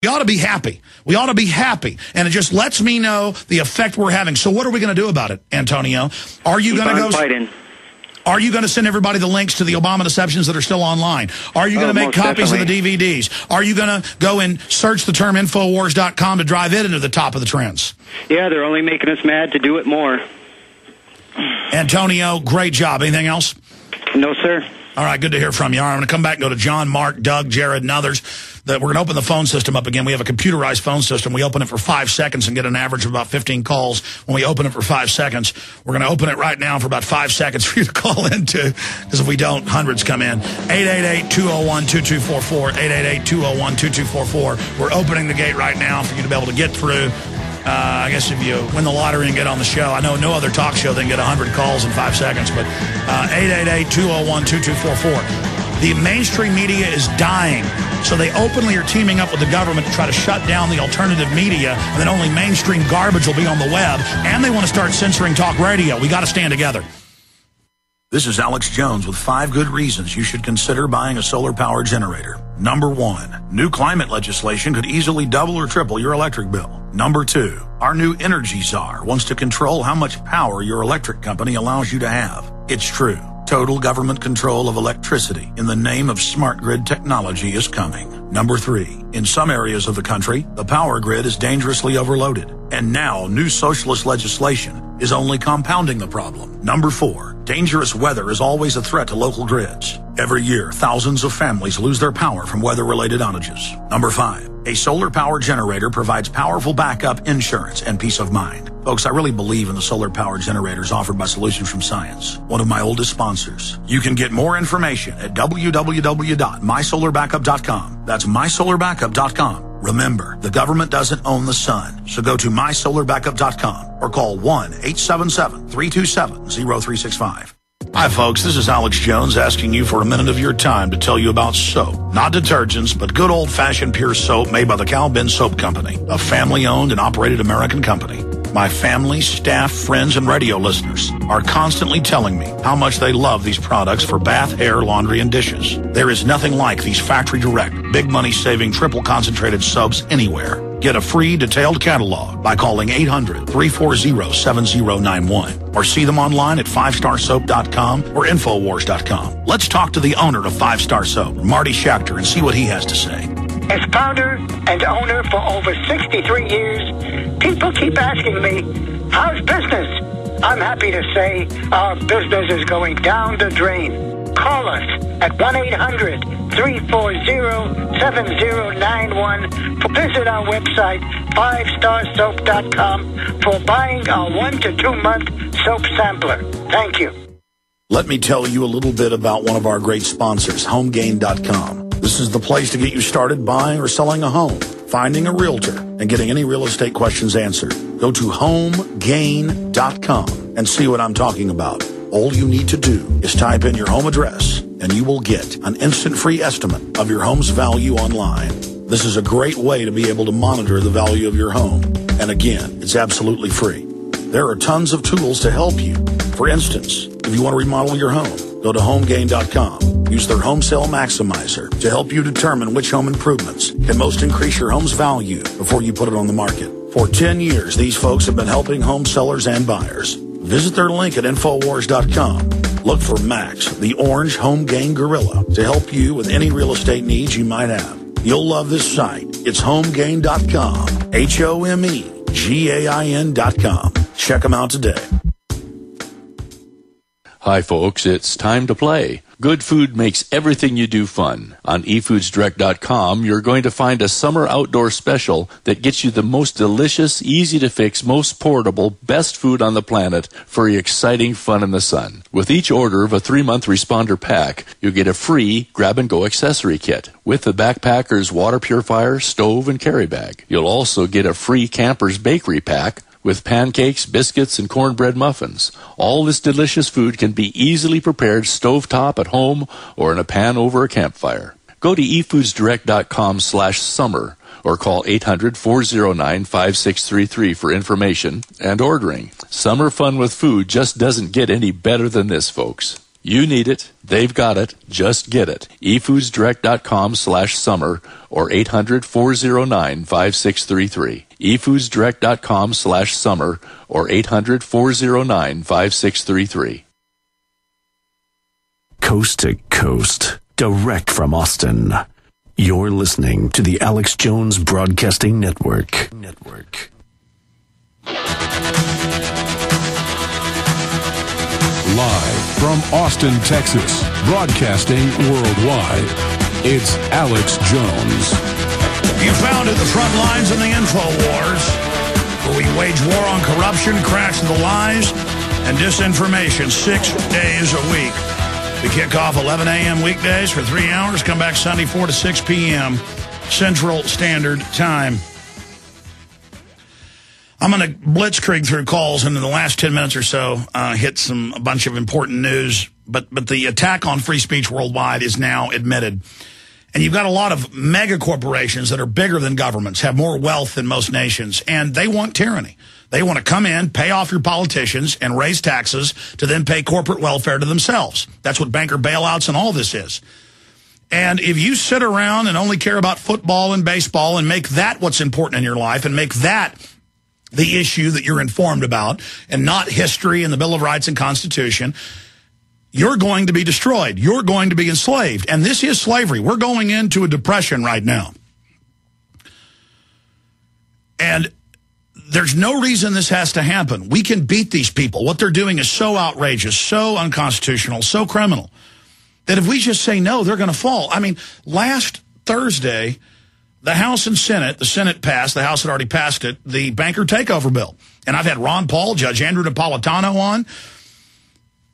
We ought to be happy. We ought to be happy. And it just lets me know the effect we're having. So what are we going to do about it, Antonio? Are you going to go fighting? Are you going to send everybody the links to the Obama deceptions that are still online? Are you going to make copies of the DVDs? Are you going to go and search the term Infowars.com to drive it into the top of the trends? Yeah, they're only making us mad to do it more. Antonio, great job. Anything else? No, sir. All right, good to hear from you. All right, I'm going to come back and go to John, Mark, Doug, Jared, and others. We're going to open the phone system up again. We have a computerized phone system. We open it for 5 seconds and get an average of about 15 calls when we open it for 5 seconds. We're going to open it right now for about 5 seconds for you to call into, because if we don't, hundreds come in. 888-201-2244, 888-201-2244. We're opening the gate right now for you to be able to get through. I guess if you win the lottery and get on the show, I know no other talk show they can get 100 calls in 5 seconds, but 888-201-2244. The mainstream media is dying, so they openly are teaming up with the government to try to shut down the alternative media, and then only mainstream garbage will be on the web, and they want to start censoring talk radio. We got to stand together. This is Alex Jones with 5 good reasons you should consider buying a solar power generator. Number 1, new climate legislation could easily double or triple your electric bill. Number 2, our new energy czar wants to control how much power your electric company allows you to have. It's true. Total government control of electricity in the name of smart grid technology is coming. Number 3, in some areas of the country, the power grid is dangerously overloaded. And now, new socialist legislation is only compounding the problem. Number 4, dangerous weather is always a threat to local grids. Every year, thousands of families lose their power from weather-related outages. Number 5, a solar power generator provides powerful backup insurance and peace of mind. Folks, I really believe in the solar power generators offered by Solutions from Science, one of my oldest sponsors. You can get more information at www.mysolarbackup.com. That's mysolarbackup.com. Remember, the government doesn't own the sun, so go to mysolarbackup.com or call 1-877-327-0365. Hi, folks. This is Alex Jones asking you for a minute of your time to tell you about soap. Not detergents, but good old-fashioned pure soap made by the Cal Ben Soap Company, a family-owned and operated American company. My family, staff, friends, and radio listeners are constantly telling me how much they love these products for bath, hair, laundry, and dishes. There is nothing like these factory-direct, big money-saving, triple-concentrated soaps anywhere. Get a free detailed catalog by calling 800-340-7091 or see them online at 5starsoap.com or Infowars.com. Let's talk to the owner of 5 Star Soap, Marty Schachter, and see what he has to say. As founder and owner for over 63 years, people keep asking me, how's business? I'm happy to say our business is going down the drain. Call us at 1-800-340-7091. Visit our website, 5starsoap.com, for buying our 1 to 2 month soap sampler. Thank you. Let me tell you a little bit about one of our great sponsors, HomeGain.com. This is the place to get you started buying or selling a home, finding a realtor, and getting any real estate questions answered. Go to HomeGain.com and see what I'm talking about. All you need to do is type in your home address, and you will get an instant free estimate of your home's value online. This is a great way to be able to monitor the value of your home. And again, it's absolutely free. There are tons of tools to help you. For instance, if you want to remodel your home, go to HomeGain.com. Use their Home Sale Maximizer to help you determine which home improvements can most increase your home's value before you put it on the market. For 10 years, these folks have been helping home sellers and buyers. Visit their link at Infowars.com. Look for Max, the orange Home Gain Gorilla, to help you with any real estate needs you might have. You'll love this site. It's HomeGain.com. HomeGain.com. Check them out today. Hi, folks. It's time to play. Good food makes everything you do fun. On eFoodsDirect.com, you're going to find a summer outdoor special that gets you the most delicious, easy-to-fix, most portable, best food on the planet for your exciting fun in the sun. With each order of a 3-month responder pack, you get a free grab-and-go accessory kit with the backpacker's water purifier, stove, and carry bag. You'll also get a free camper's bakery pack with pancakes, biscuits, and cornbread muffins. All this delicious food can be easily prepared stovetop at home or in a pan over a campfire. Go to eFoodsDirect.com/summer or call 800-409-5633 for information and ordering. Summer fun with food just doesn't get any better than this, folks. You need it. They've got it. Just get it. efoodsdirect.com/summer or 800-409-5633. efoodsdirect.com/summer or 800-409-5633. Coast to coast, direct from Austin. You're listening to the Alex Jones Broadcasting Network. Live from Austin, Texas, broadcasting worldwide, it's Alex Jones. You found at the front lines in the info wars, where we wage war on corruption, crash the lies, and disinformation 6 days a week. We kick off 11 a.m. weekdays for 3 hours, come back Sunday 4 to 6 p.m. Central Standard Time. I'm going to blitzkrieg through calls, and in the last 10 minutes or so, hit a bunch of important news. But the attack on free speech worldwide is now admitted. And you've got a lot of mega corporations that are bigger than governments, have more wealth than most nations, and they want tyranny. They want to come in, pay off your politicians, and raise taxes to then pay corporate welfare to themselves. That's what banker bailouts and all this is. And if you sit around and only care about football and baseball and make that what's important in your life and make that the issue that you're informed about and not history and the Bill of Rights and Constitution, you're going to be destroyed. You're going to be enslaved. And this is slavery. We're going into a depression right now. And there's no reason this has to happen. We can beat these people. What they're doing is so outrageous, so unconstitutional, so criminal, that if we just say no, they're going to fall. I mean, last Thursday, the House and Senate, the Senate passed, the House had already passed it, the banker takeover bill. And I've had Ron Paul, Judge Andrew Napolitano on.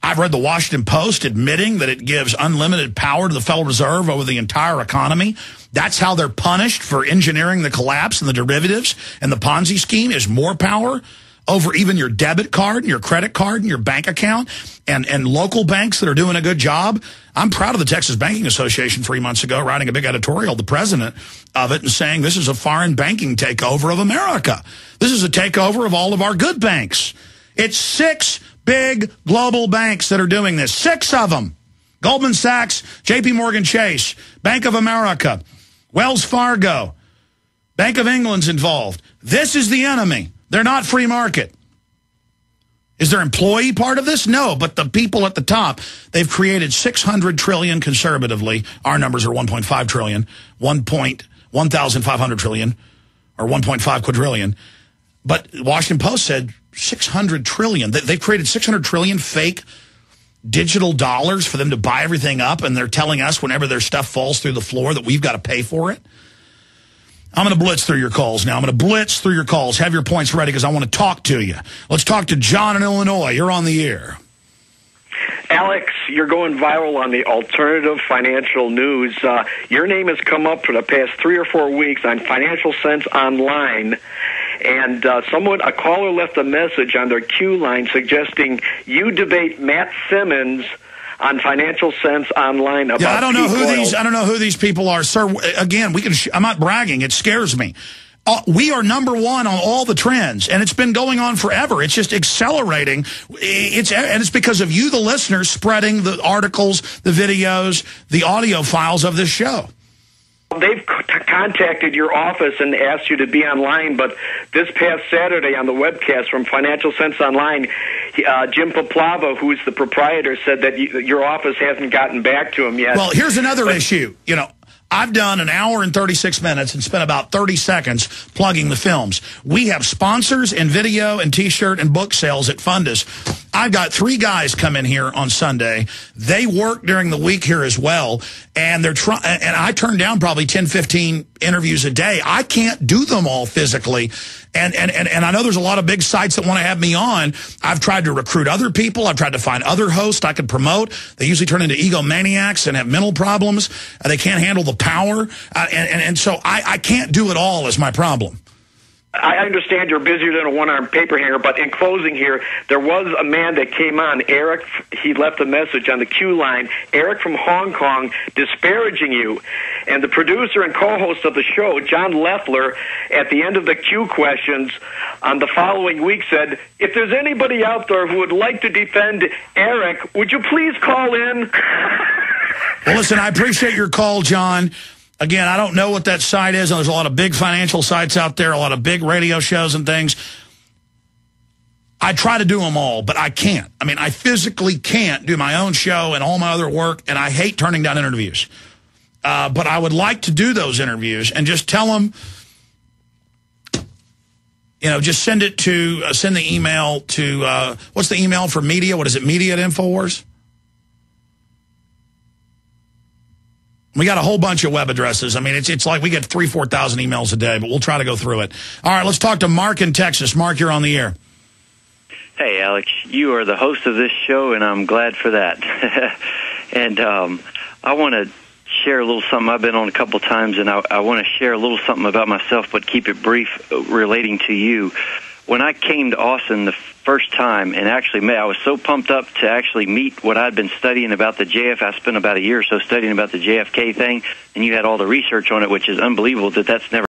I've read the Washington Post admitting that it gives unlimited power to the Federal Reserve over the entire economy. That's how they're punished for engineering the collapse and the derivatives. And the Ponzi scheme is more power over even your debit card and your credit card and your bank account and local banks that are doing a good job. I'm proud of the Texas Banking Association 3 months ago writing a big editorial, the president of it, and saying this is a foreign banking takeover of America. This is a takeover of all of our good banks. It's 6 big global banks that are doing this. 6 of them. Goldman Sachs, JP Morgan Chase, Bank of America, Wells Fargo, Bank of England's involved. This is the enemy. They're not free market. Is their employee part of this? No, but the people at the top, they've created $600 trillion conservatively. Our numbers are 1.5 trillion, 1,500 trillion, or 1.5 quadrillion. But Washington Post said 600 trillion. They've created 600 trillion fake digital dollars for them to buy everything up, and they're telling us whenever their stuff falls through the floor that we've got to pay for it. I'm going to blitz through your calls now. I'm going to blitz through your calls. Have your points ready because I want to talk to you. Let's talk to John in Illinois. You're on the air. Alex, you're going viral on the alternative financial news. Your name has come up for the past 3 or 4 weeks on Financial Sense Online. And a caller left a message on their queue line suggesting you debate Matt Simmons on Financial Sense Online about I don't know who oil. I don't know who these people are, sir. Again, I'm not bragging. It scares me. We are number one on all the trends, and it's been going on forever. It's just accelerating. It's because of you, the listeners, spreading the articles, the videos, the audio files of this show. They've contacted your office and asked you to be online, but this past Saturday on the webcast from Financial Sense Online, Jim Poplava, who's the proprietor, said that your office hasn't gotten back to him yet. Well, here's another issue. You know, I've done an hour and 36 minutes and spent about 30 seconds plugging the films. We have sponsors and video and T-shirt and book sales at Fundus. I've got 3 guys come in here on Sunday. They work during the week here as well, and they're and I turn down probably 10, 15 interviews a day. I can't do them all physically. And I know there's a lot of big sites that want to have me on. I've tried to recruit other people. I've tried to find other hosts I could promote. They usually turn into egomaniacs and have mental problems. They can't handle the power. And so I can't do it all is my problem. I understand you're busier than a one-armed paper hanger, but in closing here, there was a man that came on, Eric. He left a message on the queue line, Eric from Hong Kong, disparaging you. And the producer and co-host of the show, John Leffler, at the end of the queue questions on the following week said, if there's anybody out there who would like to defend Eric, would you please call in? Well, listen, I appreciate your call, John. Again, I don't know what that site is. There's a lot of big financial sites out there, a lot of big radio shows and things. I try to do them all, but I can't. I mean, I physically can't do my own show and all my other work, and I hate turning down interviews. But I would like to do those interviews and just tell them, just send the email to, what's the email for media? What is it, media@Infowars? We got a whole bunch of web addresses. I mean, it's like we get 3,000-4,000 emails a day, but we'll try to go through it. All right, let's talk to Mark in Texas. Mark, you're on the air. Hey, Alex, you are the host of this show, and I'm glad for that. And I want to share a little something. I've been on a couple times, and I want to share a little something about myself, but keep it brief relating to you. When I came to Austin the first time and actually met, I was so pumped up to actually meet what I'd been studying about the JF. I spent about a year or so studying about the JFK thing, and you had all the research on it, which is unbelievable that's never